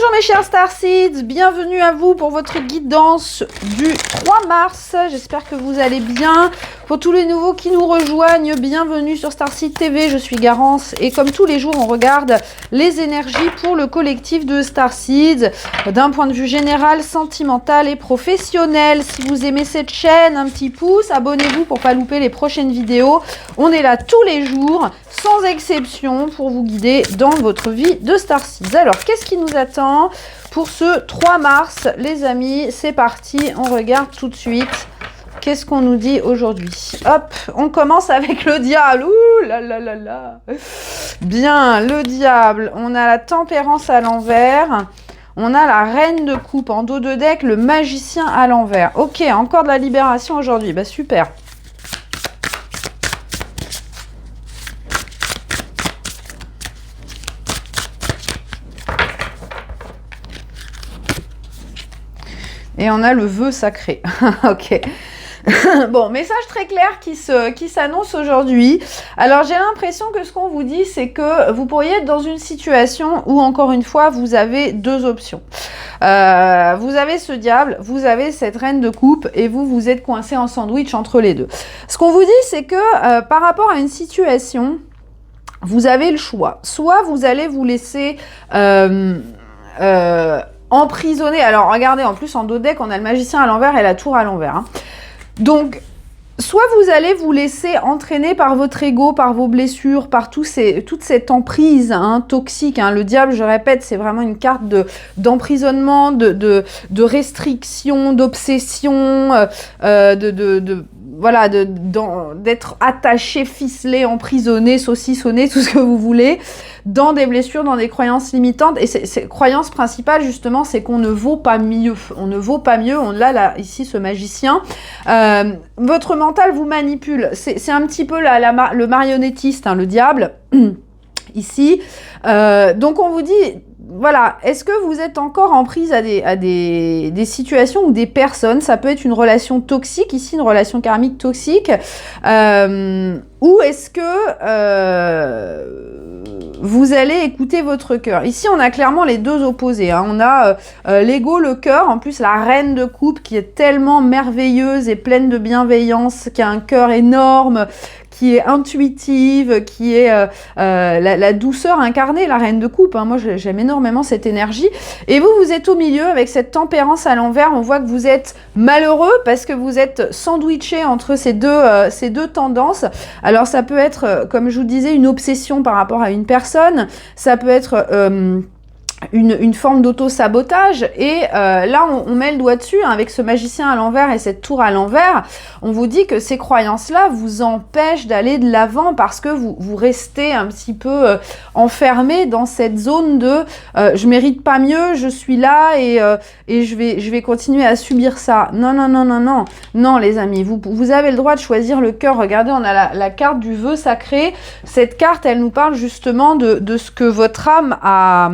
Bonjour mes chers Starseeds, bienvenue à vous pour votre guidance du 3 mars. J'espère que vous allez bien. Pour tous les nouveaux qui nous rejoignent, bienvenue sur Starseed TV, je suis Garance et comme tous les jours on regarde les énergies pour le collectif de Starseeds d'un point de vue général, sentimental et professionnel. Si vous aimez cette chaîne, un petit pouce, abonnez-vous pour pas louper les prochaines vidéos. On est là tous les jours, sans exception, pour vous guider dans votre vie de Starseeds. Alors, qu'est-ce qui nous attend pour ce 3 mars, les amis? C'est parti, on regarde tout de suite. Qu'est-ce qu'on nous dit aujourd'hui? Hop, on commence avec le diable. Ouh là là là là. Bien, le diable. On a la tempérance à l'envers. On a la reine de coupe en dos de deck, le magicien à l'envers. Ok, encore de la libération aujourd'hui. Bah super. Et on a le vœu sacré. Ok. Bon, message très clair qui s'annonce aujourd'hui. Alors, j'ai l'impression que ce qu'on vous dit, c'est que vous pourriez être dans une situation où, encore une fois, vous avez deux options. Vous avez ce diable, vous avez cette reine de coupe et vous êtes coincé en sandwich entre les deux. Ce qu'on vous dit, c'est que par rapport à une situation, vous avez le choix. Soit vous allez vous laisser... emprisonné. Alors, regardez, en plus, en dos de deck, on a le magicien à l'envers et la tour à l'envers. Hein. Donc, soit vous allez vous laisser entraîner par votre ego, par vos blessures, par toute cette emprise toxique. Hein. Le diable, je répète, c'est vraiment une carte d'emprisonnement, de restriction, d'obsession, voilà, d'être attaché, ficelé, emprisonné, saucissonné, tout ce que vous voulez, dans des blessures, dans des croyances limitantes. Et ces croyances principales, justement, c'est qu'on ne vaut pas mieux. On ne vaut pas mieux. On l'a là, ici, ce magicien. Votre mental vous manipule. C'est un petit peu le marionnettiste, hein, le diable, ici. Donc, on vous dit... Voilà, est-ce que vous êtes encore en prise à des situations ou des personnes, ça peut être une relation toxique, ici une relation karmique toxique, ou est-ce que vous allez écouter votre cœur? Ici, on a clairement les deux opposés. Hein. On a l'ego, le cœur, en plus la reine de coupe qui est tellement merveilleuse et pleine de bienveillance, qui a un cœur énorme, qui est intuitive, qui est la douceur incarnée, la reine de coupe. Hein. Moi, j'aime énormément cette énergie. Et vous êtes au milieu avec cette tempérance à l'envers. On voit que vous êtes malheureux parce que vous êtes sandwiché entre ces deux tendances. Alors, ça peut être, comme je vous disais, une obsession par rapport à une personne. Ça peut être... une forme d'auto-sabotage et là on met le doigt dessus hein, avec ce magicien à l'envers et cette tour à l'envers. On vous dit que ces croyances-là vous empêchent d'aller de l'avant parce que vous restez un petit peu enfermé dans cette zone de je mérite pas mieux, je suis là et je vais continuer à subir ça. Non, non, non, non, non. Non les amis, vous avez le droit de choisir le cœur. Regardez, on a la carte du vœu sacré. Cette carte, elle nous parle justement de ce que votre âme a...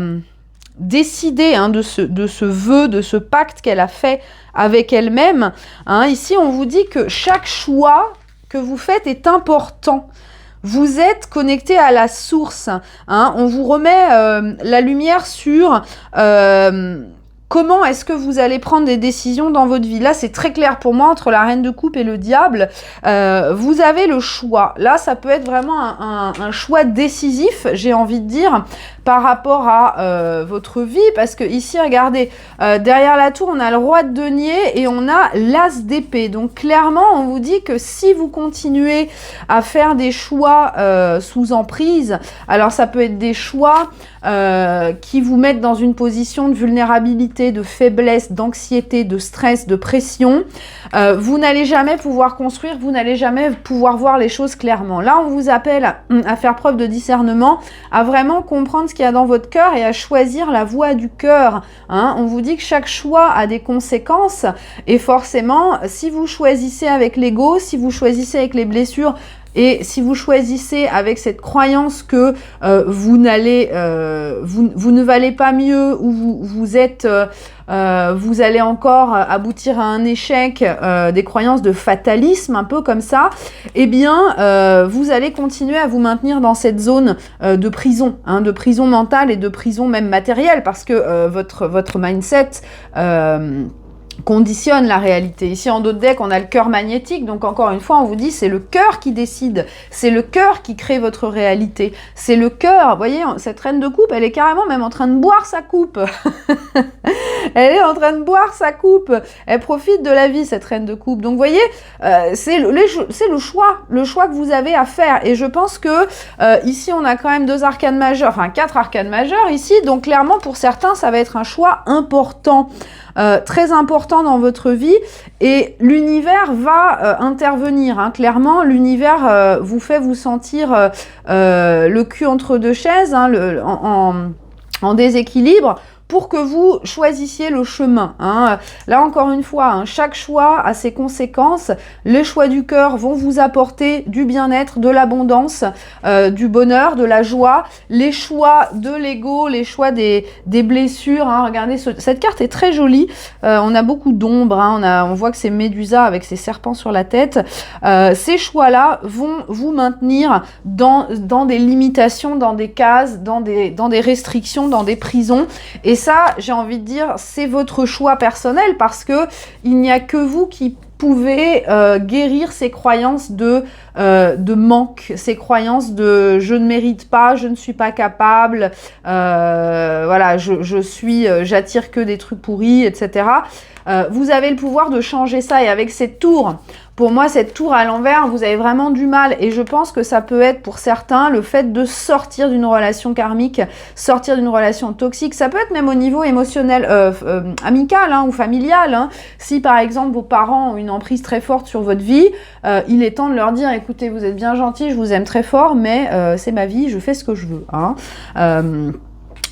décider hein, de ce vœu, de ce pacte qu'elle a fait avec elle-même. Hein. Ici, on vous dit que chaque choix que vous faites est important. Vous êtes connecté à la source. Hein. On vous remet la lumière sur... comment est-ce que vous allez prendre des décisions dans votre vie? Là, c'est très clair pour moi, entre la reine de coupe et le diable, vous avez le choix. Là, ça peut être vraiment un choix décisif, j'ai envie de dire, par rapport à votre vie. Parce que ici, regardez, derrière la tour, on a le roi de denier et on a l'as d'épée. Donc, clairement, on vous dit que si vous continuez à faire des choix sous emprise, alors ça peut être des choix qui vous mettent dans une position de vulnérabilité, de faiblesse, d'anxiété, de stress, de pression, vous n'allez jamais pouvoir construire, vous n'allez jamais pouvoir voir les choses clairement. Là, on vous appelle à faire preuve de discernement, à vraiment comprendre ce qu'il y a dans votre cœur et à choisir la voie du cœur. Hein. On vous dit que chaque choix a des conséquences et forcément, si vous choisissez avec l'ego, si vous choisissez avec les blessures, Et si vous choisissez avec cette croyance que vous ne valez pas mieux, ou vous allez encore aboutir à un échec, des croyances de fatalisme, un peu comme ça, eh bien, vous allez continuer à vous maintenir dans cette zone de prison, hein, de prison mentale et de prison même matérielle, parce que votre mindset conditionne la réalité. Ici, en dos de deck, on a le cœur magnétique, donc encore une fois, on vous dit, c'est le cœur qui décide, c'est le cœur qui crée votre réalité, c'est le cœur. Vous voyez, cette reine de coupe, elle est carrément même en train de boire sa coupe. Elle est en train de boire sa coupe. Elle profite de la vie, cette reine de coupe. Donc, vous voyez, c'est le choix que vous avez à faire. Et je pense que ici, on a quand même 2 arcanes majeures, enfin 4 arcanes majeures ici. Donc, clairement, pour certains, ça va être un choix important. Très important dans votre vie, et l'univers va intervenir, hein. Clairement, l'univers vous fait vous sentir le cul entre 2 chaises, hein, en déséquilibre, pour que vous choisissiez le chemin, hein. Là, encore une fois, hein, chaque choix a ses conséquences. Les choix du cœur vont vous apporter du bien-être, de l'abondance, du bonheur, de la joie. Les choix de l'ego, les choix des blessures, hein. Regardez, cette carte est très jolie. On a beaucoup d'ombre, hein. On voit que c'est Médusa avec ses serpents sur la tête. Ces choix-là vont vous maintenir dans des limitations, dans des cases, dans des restrictions, dans des prisons. Et ça, j'ai envie de dire, c'est votre choix personnel, parce que il n'y a que vous qui pouvez guérir ces croyances de manque, ces croyances de je ne mérite pas, je ne suis pas capable, voilà, j'attire que des trucs pourris, etc. Vous avez le pouvoir de changer ça, et avec cette tour, pour moi, cette tour à l'envers, vous avez vraiment du mal, et je pense que ça peut être pour certains le fait de sortir d'une relation karmique, sortir d'une relation toxique. Ça peut être même au niveau émotionnel, amical, hein, ou familial, hein. Si par exemple vos parents ont une emprise très forte sur votre vie, il est temps de leur dire, écoutez, vous êtes bien gentils, je vous aime très fort, mais c'est ma vie, je fais ce que je veux, hein.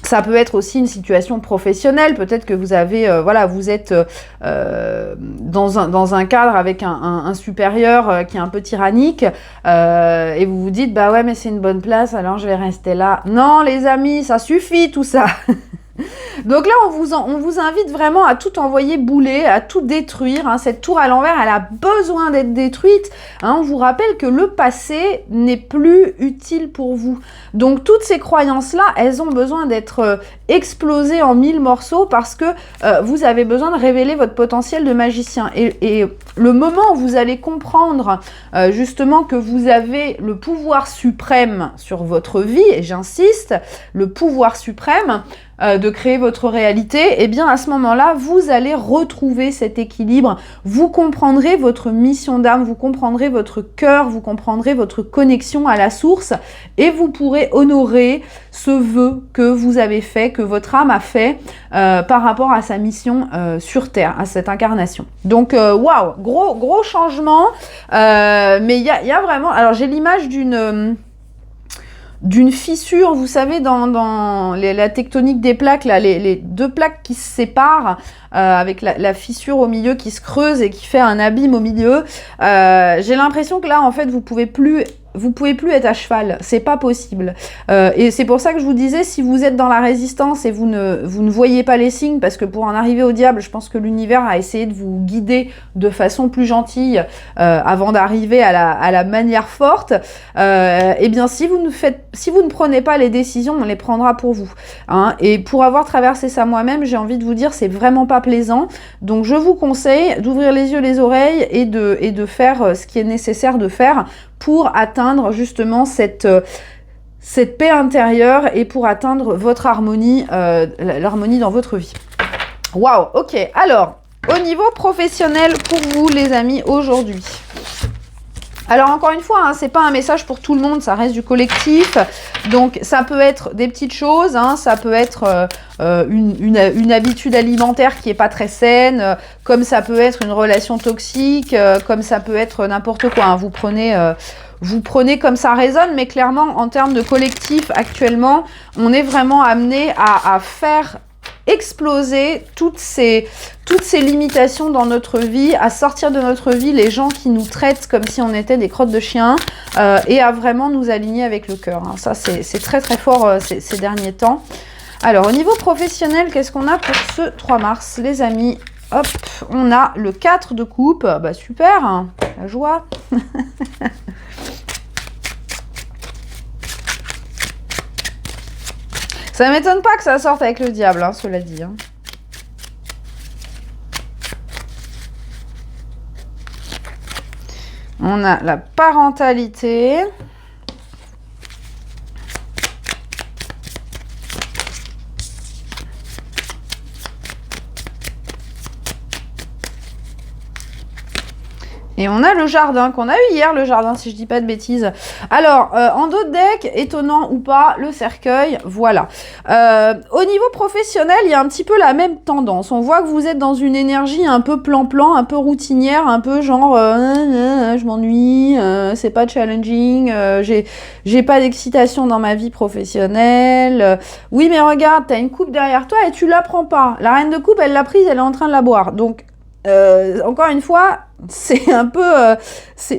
Ça peut être aussi une situation professionnelle, peut-être que vous avez, voilà, vous êtes dans un cadre avec un supérieur qui est un peu tyrannique, et vous vous dites, bah ouais, mais c'est une bonne place, alors je vais rester là. Non, les amis, ça suffit tout ça. Donc là, on vous invite vraiment à tout envoyer bouler, à tout détruire, hein. Cette tour à l'envers, elle a besoin d'être détruite, hein. On vous rappelle que le passé n'est plus utile pour vous. Donc toutes ces croyances-là, elles ont besoin d'être explosées en 1000 morceaux, parce que vous avez besoin de révéler votre potentiel de magicien. Et le moment où vous allez comprendre justement que vous avez le pouvoir suprême sur votre vie, et j'insiste, le pouvoir suprême, de créer votre réalité, et bien à ce moment-là, vous allez retrouver cet équilibre, vous comprendrez votre mission d'âme, vous comprendrez votre cœur, vous comprendrez votre connexion à la source, et vous pourrez honorer ce vœu que vous avez fait, que votre âme a fait par rapport à sa mission sur Terre, à cette incarnation. Donc, waouh, gros changement, mais il y a vraiment... Alors, j'ai l'image d'une fissure, vous savez, dans la tectonique des plaques, là, les 2 plaques qui se séparent, avec la fissure au milieu qui se creuse et qui fait un abîme au milieu. J'ai l'impression que là, en fait, vous pouvez plus être à cheval, c'est pas possible. Et c'est pour ça que je vous disais, si vous êtes dans la résistance et vous ne voyez pas les signes, parce que pour en arriver au diable, je pense que l'univers a essayé de vous guider de façon plus gentille avant d'arriver à la manière forte. Et bien, si vous ne prenez pas les décisions, on les prendra pour vous, hein. Et pour avoir traversé ça moi-même, j'ai envie de vous dire, c'est vraiment pas plaisant. Donc je vous conseille d'ouvrir les yeux, les oreilles, et de faire ce qui est nécessaire de faire pour atteindre justement cette paix intérieure, et pour atteindre votre harmonie, l'harmonie dans votre vie. Waouh, ok. Alors, au niveau professionnel pour vous, les amis, aujourd'hui. Alors, encore une fois, hein, c'est pas un message pour tout le monde, ça reste du collectif. Donc, ça peut être des petites choses, hein, ça peut être une habitude alimentaire qui est pas très saine, comme ça peut être une relation toxique, comme ça peut être n'importe quoi, hein. Vous prenez comme ça résonne, mais clairement, en termes de collectif, actuellement, on est vraiment amené à faire exploser toutes ces limitations dans notre vie, à sortir de notre vie les gens qui nous traitent comme si on était des crottes de chiens et à vraiment nous aligner avec le cœur. Hein. Ça, c'est très très fort ces derniers temps. Alors, au niveau professionnel, qu'est-ce qu'on a pour ce 3 mars, les amis? Hop, on a le 4 de coupe. Bah super, hein, la joie. Ça ne m'étonne pas que ça sorte avec le diable, hein, cela dit. Hein. On a la parentalité. Et on a le jardin, qu'on a eu hier, le jardin, si je dis pas de bêtises. Alors, en dos de deck, étonnant ou pas, le cercueil, voilà. Au niveau professionnel, il y a un petit peu la même tendance. On voit que vous êtes dans une énergie un peu plan-plan, un peu routinière, un peu genre, je m'ennuie, c'est pas challenging, j'ai pas d'excitation dans ma vie professionnelle. Oui, mais regarde, t'as une coupe derrière toi et tu la prends pas. La reine de coupe, elle l'a prise, elle est en train de la boire. Donc, encore une fois, c'est un peu,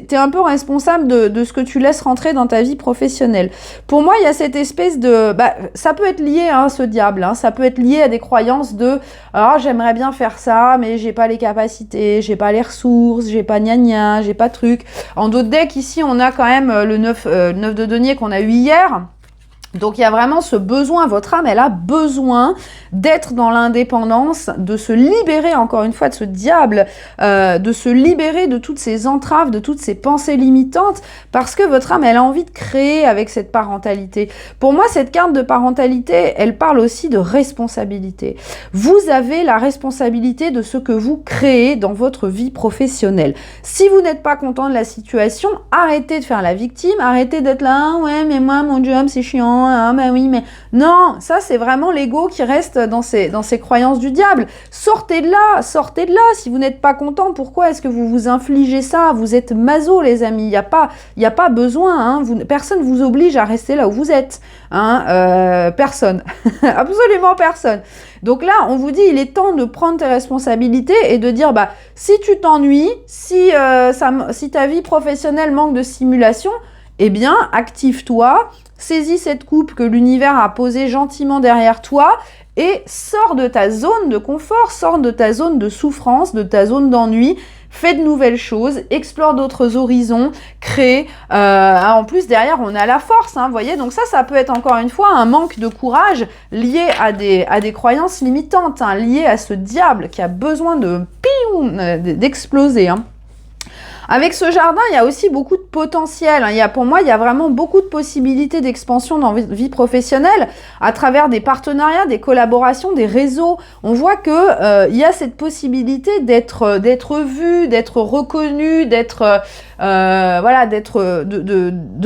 t'es un peu responsable de ce que tu laisses rentrer dans ta vie professionnelle. Pour moi, il y a cette espèce de, ça peut être lié à ce diable, hein, ça peut être lié à des croyances de, ah, j'aimerais bien faire ça, mais j'ai pas les capacités, j'ai pas les ressources, j'ai pas gna gna, j'ai pas de truc. En d'autres decks, ici, on a quand même le 9 de denier qu'on a eu hier. Donc, il y a vraiment ce besoin, votre âme, elle a besoin d'être dans l'indépendance, de se libérer, encore une fois, de ce diable, de se libérer de toutes ces entraves, de toutes ces pensées limitantes, parce que votre âme, elle a envie de créer avec cette parentalité. Pour moi, cette carte de parentalité, elle parle aussi de responsabilité. Vous avez la responsabilité de ce que vous créez dans votre vie professionnelle. Si vous n'êtes pas content de la situation, arrêtez de faire la victime, arrêtez d'être là, ah ouais, mais moi, mon job, c'est chiant. Ah ben oui, mais non, ça c'est vraiment l'ego qui reste dans ces croyances du diable. Sortez de là, sortez de là. Si vous n'êtes pas content, pourquoi est-ce que vous vous infligez ça? Vous êtes maso, les amis. Il y a pas besoin. Hein. Personne vous oblige à rester là où vous êtes. Hein. Personne, absolument personne. Donc là, on vous dit, il est temps de prendre tes responsabilités et de dire, si tu t'ennuies, si ta vie professionnelle manque de stimulation, eh bien, active-toi. Saisis cette coupe que l'univers a posée gentiment derrière toi et sors de ta zone de confort, sors de ta zone de souffrance, de ta zone d'ennui, fais de nouvelles choses, explore d'autres horizons, crée. En plus, derrière, on a la force, hein, vous voyez. Donc ça peut être encore une fois un manque de courage lié à des croyances limitantes, hein, lié à ce diable qui a besoin d'exploser. Hein. Avec ce jardin, il y a aussi beaucoup de potentiel. Pour moi, il y a vraiment beaucoup de possibilités d'expansion dans votre vie professionnelle à travers des partenariats, des collaborations, des réseaux. On voit que il y a cette possibilité d'être vu, d'être reconnu, de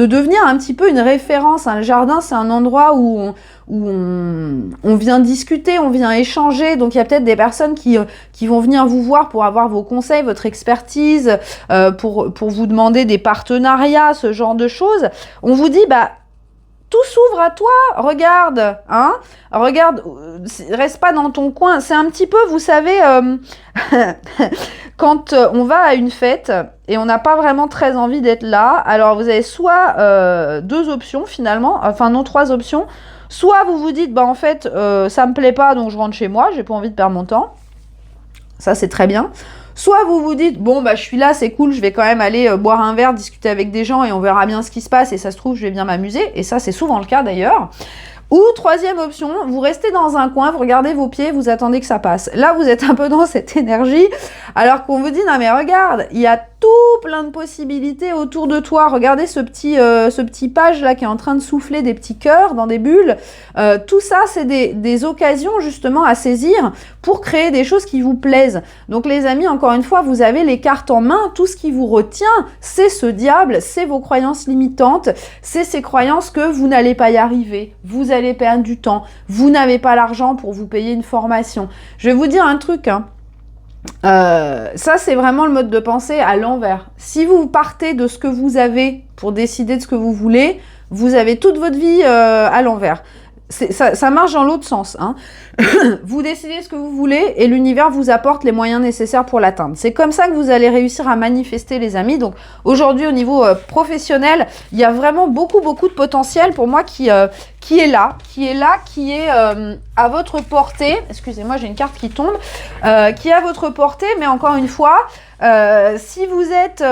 devenir un petit peu une référence. Le jardin, c'est un endroit où on vient discuter, on vient échanger. Donc, il y a peut-être des personnes qui vont venir vous voir pour avoir vos conseils, votre expertise, pour vous demander des partenariats, ce genre de choses. On vous dit, tout s'ouvre à toi, regarde, hein, regarde, reste pas dans ton coin. C'est un petit peu, vous savez, quand on va à une fête et on n'a pas vraiment très envie d'être là, alors vous avez soit 2 options finalement, enfin non, 3 options. Soit vous vous dites, en fait, ça me plaît pas, donc je rentre chez moi, j'ai pas envie de perdre mon temps. Ça, c'est très bien. Soit vous vous dites, je suis là, c'est cool, je vais quand même aller boire un verre, discuter avec des gens et on verra bien ce qui se passe et ça se trouve, je vais bien m'amuser. Et ça, c'est souvent le cas d'ailleurs. Ou troisième option, vous restez dans un coin, vous regardez vos pieds, vous attendez que ça passe. Là, vous êtes un peu dans cette énergie, alors qu'on vous dit, non mais regarde, il y a tout plein de possibilités autour de toi. Regardez ce petit page là qui est en train de souffler des petits cœurs dans des bulles. Tout ça, c'est des occasions justement à saisir pour créer des choses qui vous plaisent. Donc les amis, encore une fois, vous avez les cartes en main. Tout ce qui vous retient, c'est ce diable, c'est vos croyances limitantes, c'est ces croyances que vous n'allez pas y arriver, vous allez perdre du temps, vous n'avez pas l'argent pour vous payer une formation. Je vais vous dire un truc, hein. Ça, c'est vraiment le mode de pensée à l'envers. Si vous partez de ce que vous avez pour décider de ce que vous voulez, vous avez toute votre vie à l'envers. ça marche dans l'autre sens. Hein. Vous décidez ce que vous voulez et l'univers vous apporte les moyens nécessaires pour l'atteindre. C'est comme ça que vous allez réussir à manifester, les amis. Donc aujourd'hui, au niveau professionnel, il y a vraiment beaucoup de potentiel pour moi qui est là, qui est à votre portée. Excusez-moi, j'ai une carte qui tombe. Qui est à votre portée, mais encore une fois, si vous êtes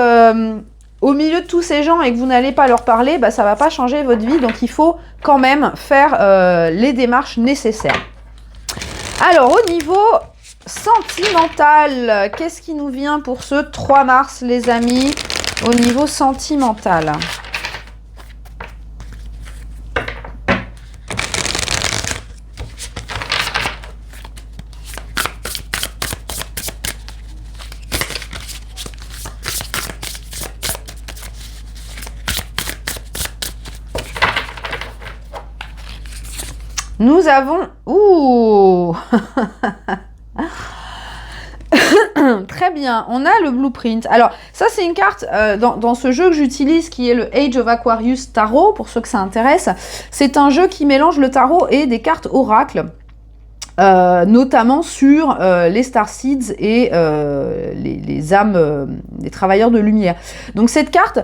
au milieu de tous ces gens et que vous n'allez pas leur parler, bah, ça ne va pas changer votre vie. Donc, il faut quand même faire les démarches nécessaires. Alors, au niveau sentimental, qu'est-ce qui nous vient pour ce 3 mars, les amis, au niveau sentimental ? Nous avons... Ouh Très bien, on a le blueprint. Alors, ça, c'est une carte dans ce jeu que j'utilise qui est le Age of Aquarius Tarot, pour ceux que ça intéresse. C'est un jeu qui mélange le tarot et des cartes oracles. Notamment sur les starseeds et les âmes, des travailleurs de lumière. Donc, cette carte,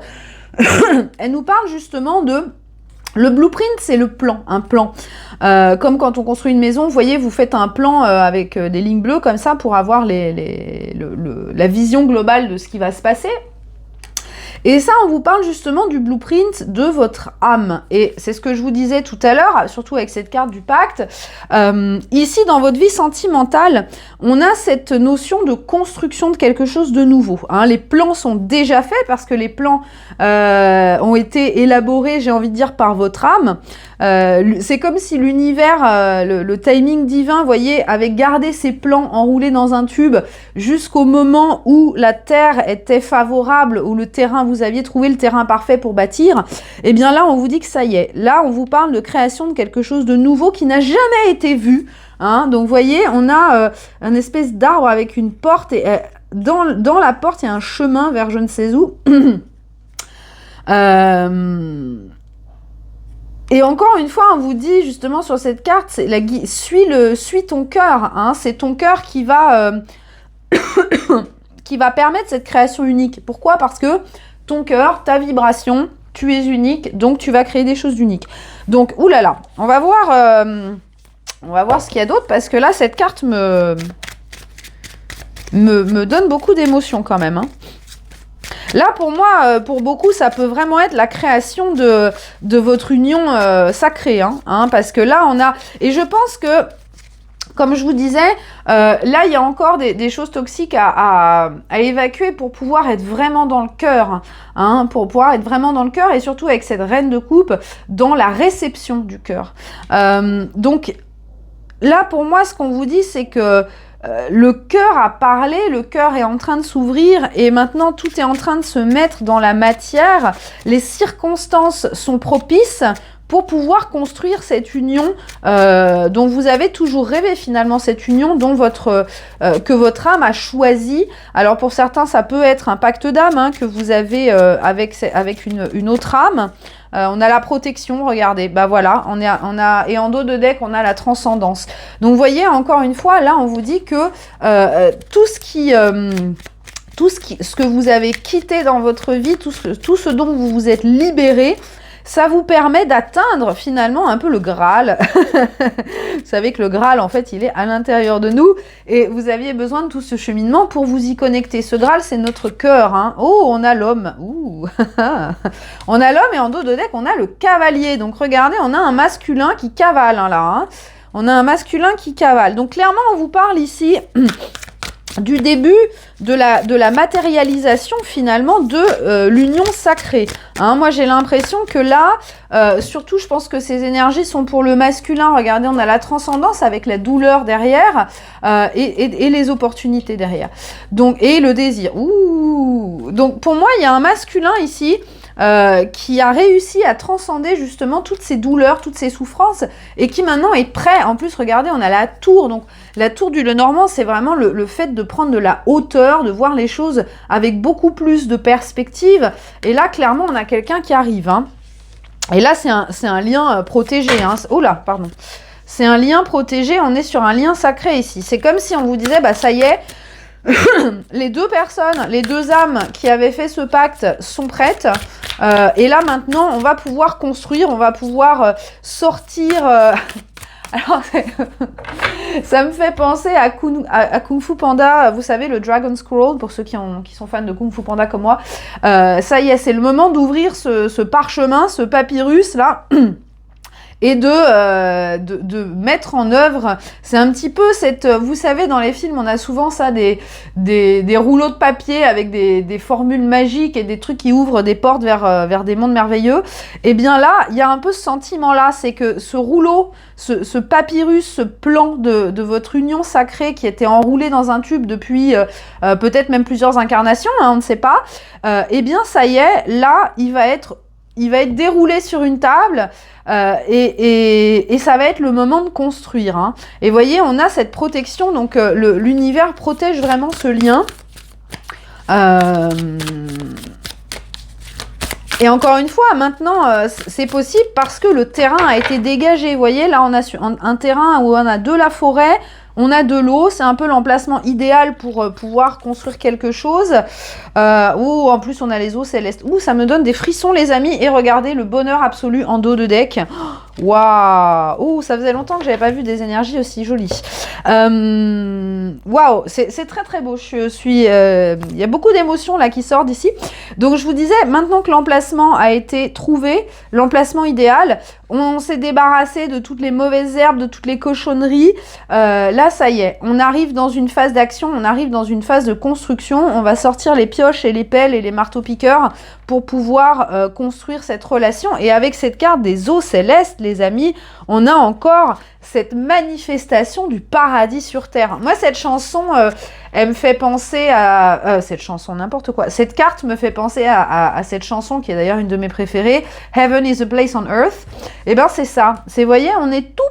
elle nous parle justement de... Le blueprint, c'est le plan, un plan. Comme quand on construit une maison, vous voyez, vous faites un plan avec des lignes bleues comme ça pour avoir la vision globale de ce qui va se passer. Et ça, on vous parle justement du blueprint de votre âme. Et c'est ce que je vous disais tout à l'heure, surtout avec cette carte du pacte. Ici, dans votre vie sentimentale, on a cette notion de construction de quelque chose de nouveau. Hein. Les plans sont déjà faits parce que les plans ont été élaborés, j'ai envie de dire, par votre âme. C'est comme si l'univers, le timing divin, vous voyez, avait gardé ses plans enroulés dans un tube jusqu'au moment où la terre était favorable, où le terrain, vous aviez trouvé le terrain parfait pour bâtir. Et bien là, on vous dit que ça y est. Là, on vous parle de création de quelque chose de nouveau qui n'a jamais été vu. Hein. Donc, vous voyez, on a un espèce d'arbre avec une porte et dans la porte, il y a un chemin vers je ne sais où. Et encore une fois, on vous dit justement sur cette carte, c'est suis ton cœur. Hein, c'est ton cœur qui va permettre cette création unique. Pourquoi ? Parce que ton cœur, ta vibration, tu es unique, donc tu vas créer des choses uniques. Donc, oulala, on va voir ce qu'il y a d'autre parce que là, cette carte me donne beaucoup d'émotions quand même. Hein. Là, pour moi, pour beaucoup, ça peut vraiment être la création de votre union sacrée. Hein, parce que là, on a... Et je pense que, comme je vous disais, là, il y a encore des choses toxiques à évacuer pour pouvoir être vraiment dans le cœur. Hein, pour pouvoir être vraiment dans le cœur et surtout avec cette reine de coupe, dans la réception du cœur. Donc, là, pour moi, ce qu'on vous dit, c'est que le cœur a parlé, le cœur est en train de s'ouvrir et maintenant tout est en train de se mettre dans la matière. Les circonstances sont propices pour pouvoir construire cette union dont vous avez toujours rêvé finalement, cette union dont que votre âme a choisi. Alors pour certains, ça peut être un pacte d'âme hein, que vous avez avec une autre âme. On a la protection, regardez, bah voilà, et en dos de deck, on a la transcendance. Donc, vous voyez, encore une fois, là, on vous dit que tout ce que vous avez quitté dans votre vie, tout ce dont vous vous êtes libéré, ça vous permet d'atteindre finalement un peu le Graal. Vous savez que le Graal, en fait, il est à l'intérieur de nous et vous aviez besoin de tout ce cheminement pour vous y connecter. Ce Graal, c'est notre cœur. Hein. Oh, on a l'homme. On a l'homme et en dos de deck, on a le cavalier. Donc, regardez, on a un masculin qui cavale hein, là. Hein. On a un masculin qui cavale. Donc, clairement, on vous parle ici... du début de la matérialisation finalement de l'union sacrée. Hein, moi j'ai l'impression que là, surtout je pense que ces énergies sont pour le masculin. Regardez, on a la transcendance avec la douleur derrière et les opportunités derrière. Donc, et le désir. Ouh. Donc pour moi il y a un masculin ici qui a réussi à transcender justement toutes ces douleurs, toutes ces souffrances et qui maintenant est prêt. En plus, regardez, on a la tour. Donc, la tour du Lenormand, c'est vraiment le fait de prendre de la hauteur, de voir les choses avec beaucoup plus de perspective. Et là, clairement, on a quelqu'un qui arrive. Hein. Et là, c'est un lien protégé. Hein. Oh là, pardon. C'est un lien protégé, on est sur un lien sacré ici. C'est comme si on vous disait, bah ça y est, les deux personnes, les deux âmes qui avaient fait ce pacte sont prêtes. Et là, maintenant, on va pouvoir construire, on va pouvoir sortir... Alors, ça me fait penser à Kung Fu Panda, vous savez, le Dragon Scroll, pour ceux qui sont fans de Kung Fu Panda comme moi. Ça y est, c'est le moment d'ouvrir ce parchemin, ce papyrus, là, et de mettre en œuvre. C'est un petit peu cette... Vous savez, dans les films, on a souvent ça, des rouleaux de papier avec des formules magiques et des trucs qui ouvrent des portes vers des mondes merveilleux. Et bien là, il y a un peu ce sentiment-là, c'est que ce rouleau, ce papyrus, ce plan de votre union sacrée qui était enroulé dans un tube depuis peut-être même plusieurs incarnations, hein, on ne sait pas, eh bien ça y est, là, il va être déroulé sur une table et ça va être le moment de construire. Hein. Et vous voyez, on a cette protection, donc l'univers protège vraiment ce lien. Et encore une fois, maintenant, c'est possible parce que le terrain a été dégagé. Vous voyez, là, on a un terrain où on a de la forêt, on a de l'eau, c'est un peu l'emplacement idéal pour pouvoir construire quelque chose. Ou en plus, on a les eaux célestes. Ouh, ça me donne des frissons, les amis. Et regardez, le bonheur absolu en dos de deck. Waouh! Ouh, ça faisait longtemps que j'avais pas vu des énergies aussi jolies. Waouh, c'est très très beau. Il y a beaucoup d'émotions là qui sortent d'ici. Donc je vous disais, maintenant que l'emplacement a été trouvé, l'emplacement idéal, on s'est débarrassé de toutes les mauvaises herbes, de toutes les cochonneries. Là, ça y est, on arrive dans une phase d'action, on arrive dans une phase de construction. On va sortir les pioches et les pelles et les marteaux-piqueurs pour pouvoir construire cette relation. Et avec cette carte des eaux célestes, les amis, on a encore cette manifestation du paradis sur Terre. Moi, cette chanson, elle me fait penser à... cette chanson, n'importe quoi. Cette carte me fait penser à cette chanson, qui est d'ailleurs une de mes préférées, Heaven is a place on earth. Et ben c'est ça. C'est, vous voyez, on est tout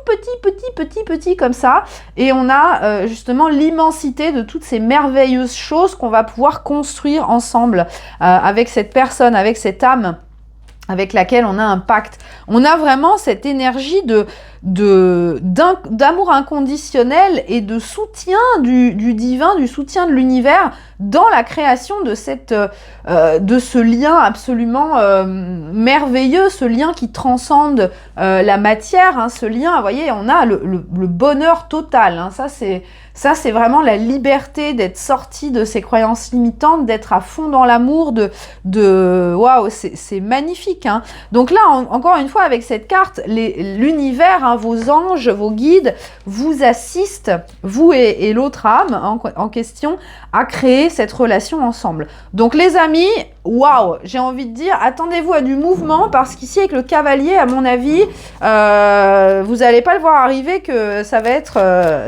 petit comme ça. Et on a justement l'immensité de toutes ces merveilleuses choses qu'on va pouvoir construire ensemble avec cette personne, avec cette âme avec laquelle on a un pacte. On a vraiment cette énergie d'amour inconditionnel et de soutien du divin, du soutien de l'univers dans la création de ce lien absolument merveilleux, ce lien qui transcende la matière, hein, ce lien, vous voyez, on a le bonheur total, hein, ça c'est vraiment la liberté d'être sorti de ses croyances limitantes, d'être à fond dans l'amour, waouh, c'est magnifique, hein. Donc là, encore une fois, avec cette carte, l'univers, hein, vos anges, vos guides, vous assistent, vous et l'autre âme en question, à créer cette relation ensemble. Donc les amis, waouh, j'ai envie de dire, attendez-vous à du mouvement, parce qu'ici, avec le cavalier, à mon avis, vous n'allez pas le voir arriver, que ça va être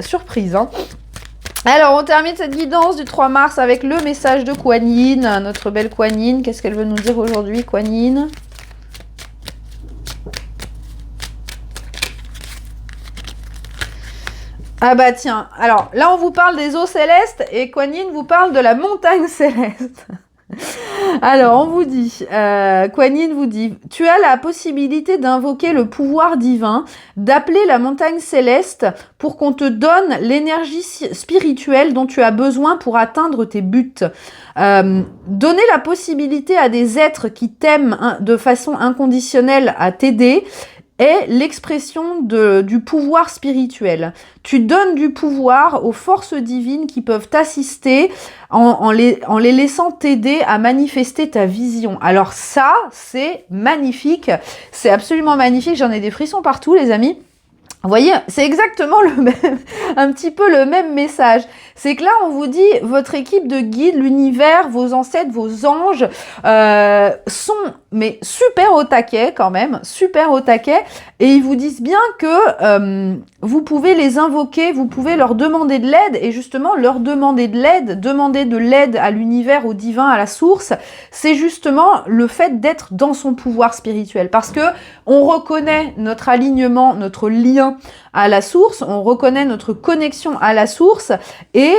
surprise, hein. Alors, on termine cette guidance du 3 mars avec le message de Kuan Yin, notre belle Kuan Yin. Qu'est-ce qu'elle veut nous dire aujourd'hui, Kuan Yin ? Ah bah tiens, alors là on vous parle des eaux célestes et Kuan Yin vous parle de la montagne céleste. Alors, on vous dit, Kuan Yin vous dit, tu as la possibilité d'invoquer le pouvoir divin, d'appeler la montagne céleste pour qu'on te donne l'énergie spirituelle dont tu as besoin pour atteindre tes buts. Donner la possibilité à des êtres qui t'aiment de façon inconditionnelle à t'aider est l'expression du pouvoir spirituel. Tu donnes du pouvoir aux forces divines qui peuvent t'assister en les laissant t'aider à manifester ta vision. Alors ça, c'est magnifique. C'est absolument magnifique. J'en ai des frissons partout, les amis. Vous voyez, c'est exactement un petit peu le même message. C'est que là, on vous dit, votre équipe de guides, l'univers, vos ancêtres, vos anges sont mais super au taquet quand même, super au taquet. Et ils vous disent bien que vous pouvez les invoquer, vous pouvez leur demander de l'aide. Et justement, leur demander de l'aide à l'univers, au divin, à la source, c'est justement le fait d'être dans son pouvoir spirituel. Parce que on reconnaît notre alignement, notre lien connexion à la source, on reconnaît notre connexion à la source, et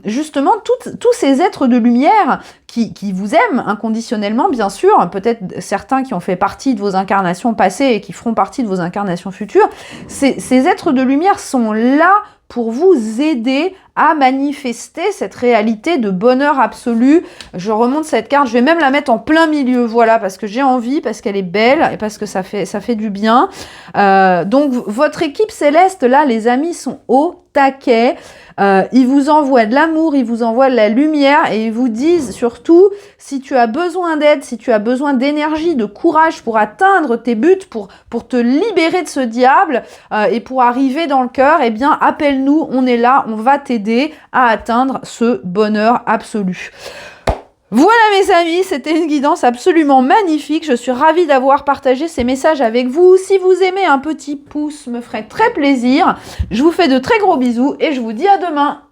justement, tous ces êtres de lumière qui vous aiment inconditionnellement, bien sûr, peut-être certains qui ont fait partie de vos incarnations passées et qui feront partie de vos incarnations futures, ces êtres de lumière sont là pour vous aider à manifester cette réalité de bonheur absolu. Je remonte cette carte, je vais même la mettre en plein milieu, voilà, parce que j'ai envie, parce qu'elle est belle et parce que ça fait du bien. Donc, votre équipe céleste, là, les amis, sont au taquet. Ils vous envoient de l'amour, ils vous envoient de la lumière et ils vous disent surtout, si tu as besoin d'aide, si tu as besoin d'énergie, de courage pour atteindre tes buts, pour te libérer de ce diable et pour arriver dans le cœur, eh bien, appelle-nous, on est là, on va t'aider à atteindre ce bonheur absolu. Voilà mes amis, c'était une guidance absolument magnifique. Je suis ravie d'avoir partagé ces messages avec vous. Si vous aimez, un petit pouce me ferait très plaisir. Je vous fais de très gros bisous et je vous dis à demain.